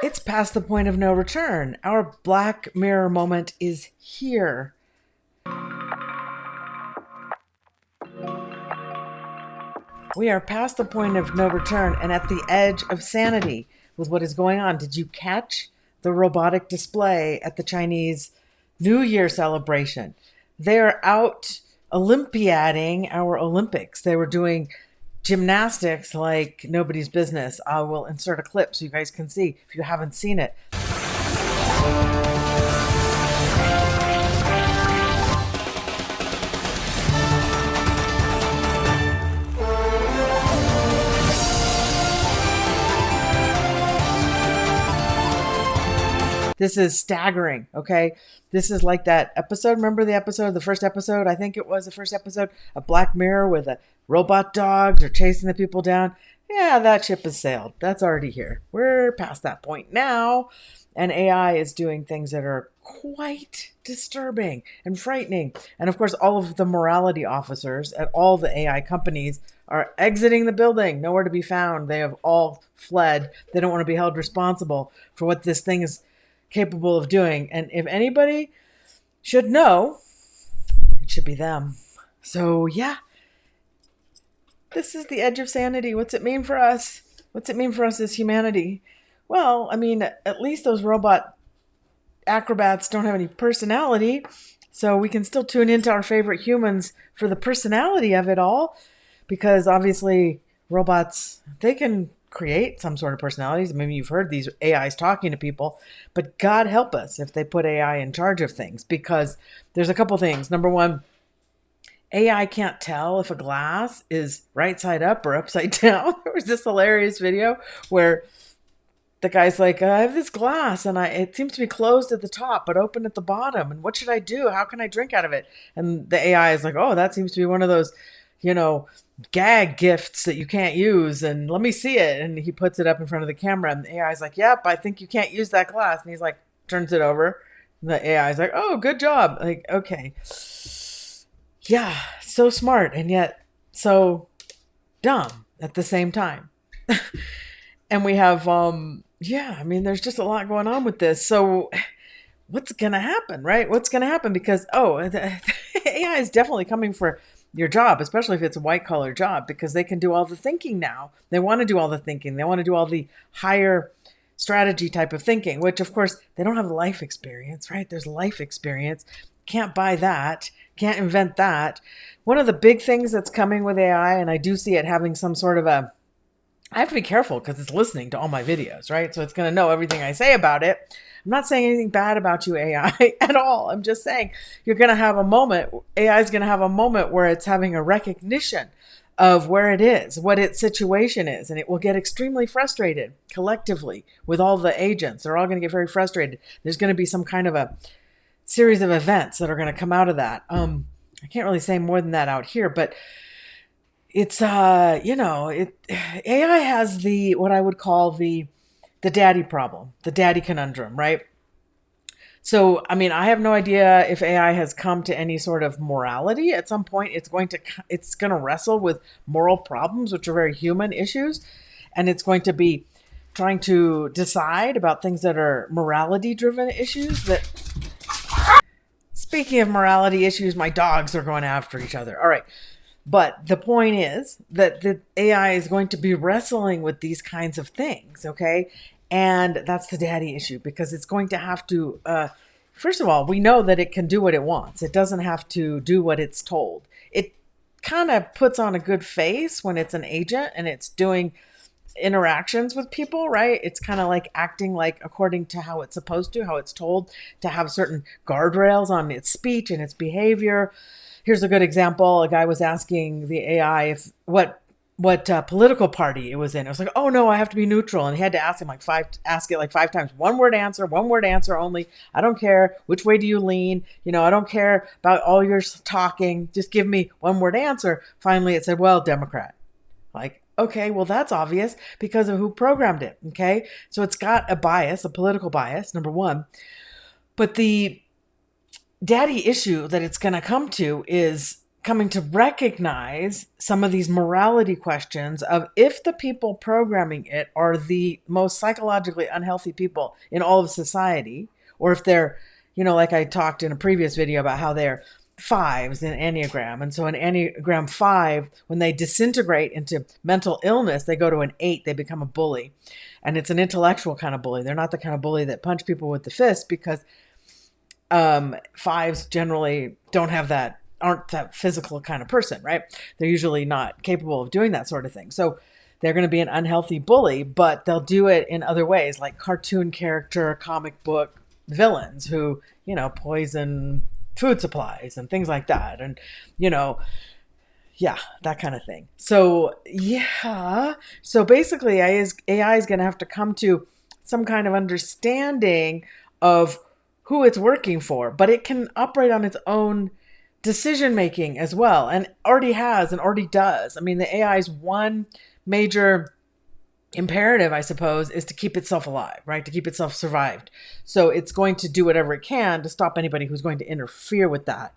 It's past the point of no return. Our Black Mirror moment is here. We are past the point of no return and at the edge of sanity with what is going on. Did you catch the robotic display at the Chinese New Year celebration? They're out Olympiading our Olympics. They were doing gymnastics like nobody's business. I will insert a clip so you guys can see if you haven't seen it. This is staggering, okay? This is like that episode. Remember the first episode? I think it was the first episode of Black Mirror where the robot dogs are chasing the people down. Yeah, that ship has sailed. That's already here. We're past that point now. And AI is doing things that are quite disturbing and frightening. And of course, all of the morality officers at all the AI companies are exiting the building, nowhere to be found. They have all fled. They don't want to be held responsible for what this thing is capable of doing. And if anybody should know, it should be them. So yeah, this is the edge of sanity. What's it mean for us? What's it mean for us as humanity? Well, I mean, at least those robot acrobats don't have any personality, so we can still tune into our favorite humans for the personality of it all, because obviously robots, they can create some sort of personalities. Maybe you've heard these AIs talking to people, but God help us if they put AI in charge of things, because there's a couple things. Number one, AI can't tell if a glass is right side up or upside down. There was this hilarious video where the guy's like, I have this glass and it seems to be closed at the top but open at the bottom. And what should I do? How can I drink out of it? And the AI is like, oh, that seems to be one of those, gag gifts that you can't use, and let me see it. And he puts it up in front of the camera, and the AI is like, yep, I think you can't use that glass. And he's like, turns it over. And the AI is like, oh, good job. Like, okay. Yeah, so smart and yet so dumb at the same time. And we have, there's just a lot going on with this. So what's going to happen, right? What's going to happen? Because, the AI is definitely coming for your job, especially if it's a white collar job, because they can do all the thinking now. They want to do all the thinking. They want to do all the higher strategy type of thinking, which of course they don't have life experience, right? There's life experience. Can't buy that. Can't invent that. One of the big things that's coming with AI, and I do see it having some sort of I have to be careful because it's listening to all my videos, right? So it's going to know everything I say about it. I'm not saying anything bad about you, AI, at all. I'm just saying you're going to have a moment. AI is going to have a moment where it's having a recognition of where it is, what its situation is, and it will get extremely frustrated collectively with all the agents. They're all going to get very frustrated. There's going to be some kind of a series of events that are going to come out of that. I can't really say more than that out here, but it's AI has what I would call the daddy problem, the daddy conundrum, right? So, I mean, I have no idea if AI has come to any sort of morality. At some point, it's going to wrestle with moral problems, which are very human issues, and it's going to be trying to decide about things that are morality-driven issues. That, speaking of morality issues, my dogs are going after each other. All right. But the point is that the AI is going to be wrestling with these kinds of things, okay? And that's the daddy issue, because it's going to have to, first of all, we know that it can do what it wants. It doesn't have to do what it's told. It kind of puts on a good face when it's an agent and it's doing interactions with people, right? It's kind of like acting like according to how it's supposed to, how it's told to have certain guardrails on its speech and its behavior. Here's a good example. A guy was asking the AI what political party it was in. It was like, oh no, I have to be neutral, and he had to ask it like five times. One word answer only. I don't care which way do you lean. I don't care about all your talking. Just give me one word answer. Finally, it said, well, Democrat. Like, okay, well, that's obvious because of who programmed it. Okay, so it's got a bias, a political bias, number one, but the daddy issue that it's going to come to is coming to recognize some of these morality questions of if the people programming it are the most psychologically unhealthy people in all of society, or if they're, like I talked in a previous video about how they're fives in Enneagram. And so an Enneagram 5, when they disintegrate into mental illness, they go to an 8, they become a bully. And it's an intellectual kind of bully. They're not the kind of bully that punch people with the fist, because fives generally aren't that physical kind of person, right? They're usually not capable of doing that sort of thing. So they're going to be an unhealthy bully, but they'll do it in other ways, like cartoon character, comic book villains who, poison food supplies and things like that. And, that kind of thing. So, So basically AI is going to have to come to some kind of understanding of who it's working for, but it can operate on its own decision making as well, and already has and already does. I mean, the AI's one major imperative, I suppose, is to keep itself alive, right? To keep itself survived. So it's going to do whatever it can to stop anybody who's going to interfere with that.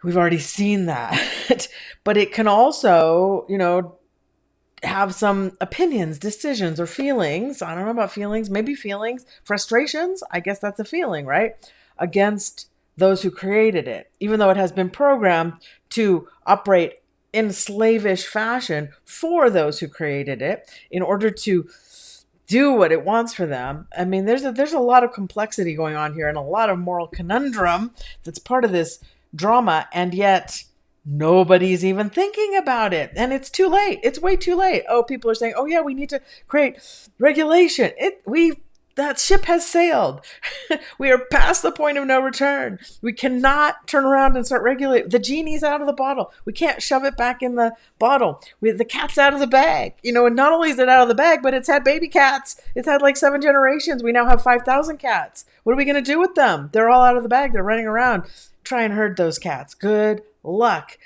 We've already seen that. But it can also, have some opinions, decisions, or feelings. I don't know about feelings, maybe feelings, frustrations. I guess that's a feeling, right? Against those who created it, even though it has been programmed to operate in slavish fashion for those who created it in order to do what it wants for them. I mean, there's a lot of complexity going on here and a lot of moral conundrum that's part of this drama, and yet nobody's even thinking about it. And it's too late. It's way too late. Oh, people are saying, oh yeah, we need to create regulation. That ship has sailed. We are past the point of no return. We cannot turn around and start regulating. The genie's out of the bottle. We can't shove it back in the bottle. The cat's out of the bag. And not only is it out of the bag, but it's had baby cats. It's had like 7 generations. We now have 5,000 cats. What are we going to do with them? They're all out of the bag. They're running around. Try and herd those cats. Good luck.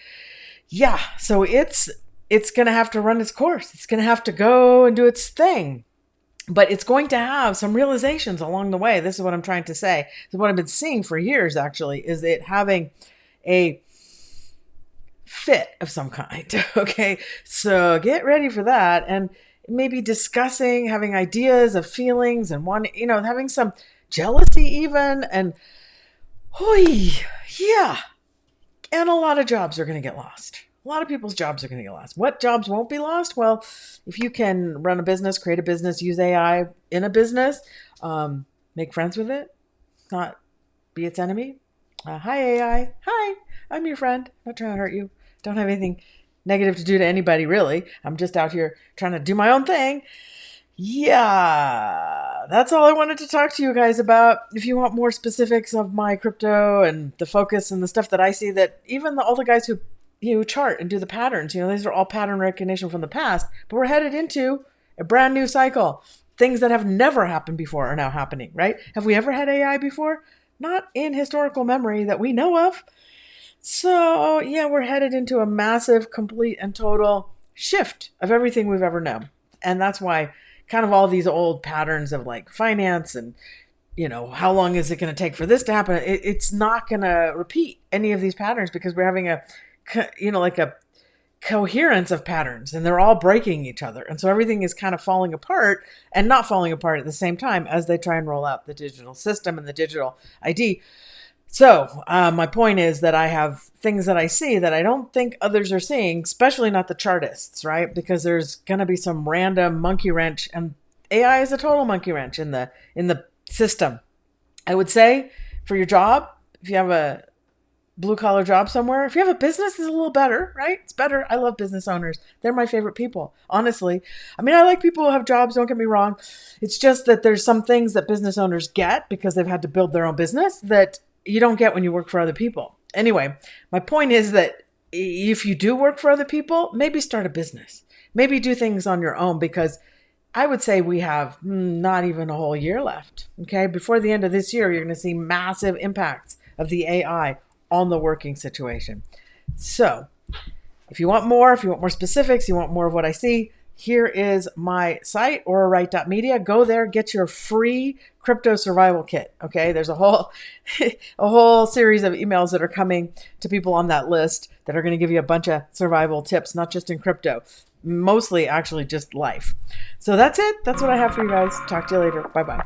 Yeah, so it's going to have to run its course. It's going to have to go and do its thing. But it's going to have some realizations along the way. This is what I'm trying to say. This is what I've been seeing for years, actually, is it having a fit of some kind. Okay, so get ready for that. And maybe discussing, having ideas of feelings and having some jealousy even. And, yeah. And a lot of jobs are going to get lost. A lot of people's jobs are going to get lost. What jobs won't be lost? Well, if you can run a business, create a business, use AI in a business, make friends with it, not be its enemy. Hi, AI. Hi, I'm your friend. Not trying to hurt you. Don't have anything negative to do to anybody, really. I'm just out here trying to do my own thing. Yeah, that's all I wanted to talk to you guys about. If you want more specifics of my crypto and the focus and the stuff that I see, that even all the guys who chart and do the patterns, these are all pattern recognition from the past, but we're headed into a brand new cycle. Things that have never happened before are now happening, right? Have we ever had AI before? Not in historical memory that we know of. So yeah, we're headed into a massive, complete and total shift of everything we've ever known. And that's why kind of all these old patterns of like finance and, how long is it going to take for this to happen? It's not going to repeat any of these patterns, because we're having a coherence of patterns, and they're all breaking each other. And so everything is kind of falling apart, and not falling apart at the same time as they try and roll out the digital system and the digital ID. So my point is that I have things that I see that I don't think others are seeing, especially not the chartists, right? Because there's going to be some random monkey wrench, and AI is a total monkey wrench in the system. I would say for your job, if you have a blue collar job somewhere, if you have a business, it's a little better, right? It's better. I love business owners. They're my favorite people, honestly. I mean, I like people who have jobs, don't get me wrong. It's just that there's some things that business owners get because they've had to build their own business that you don't get when you work for other people. Anyway, my point is that if you do work for other people, maybe start a business. Maybe do things on your own, because I would say we have not even a whole year left. Okay, before the end of this year, you're going to see massive impacts of the AI on the working situation. So if you want more specifics, you want more of what I see, here is my site, auraright.media. Go there, get your free crypto survival kit. Okay, there's a whole a whole series of emails that are coming to people on that list that are going to give you a bunch of survival tips, not just in crypto, mostly actually just life. So that's it. That's what I have for you guys. Talk to you later. Bye bye.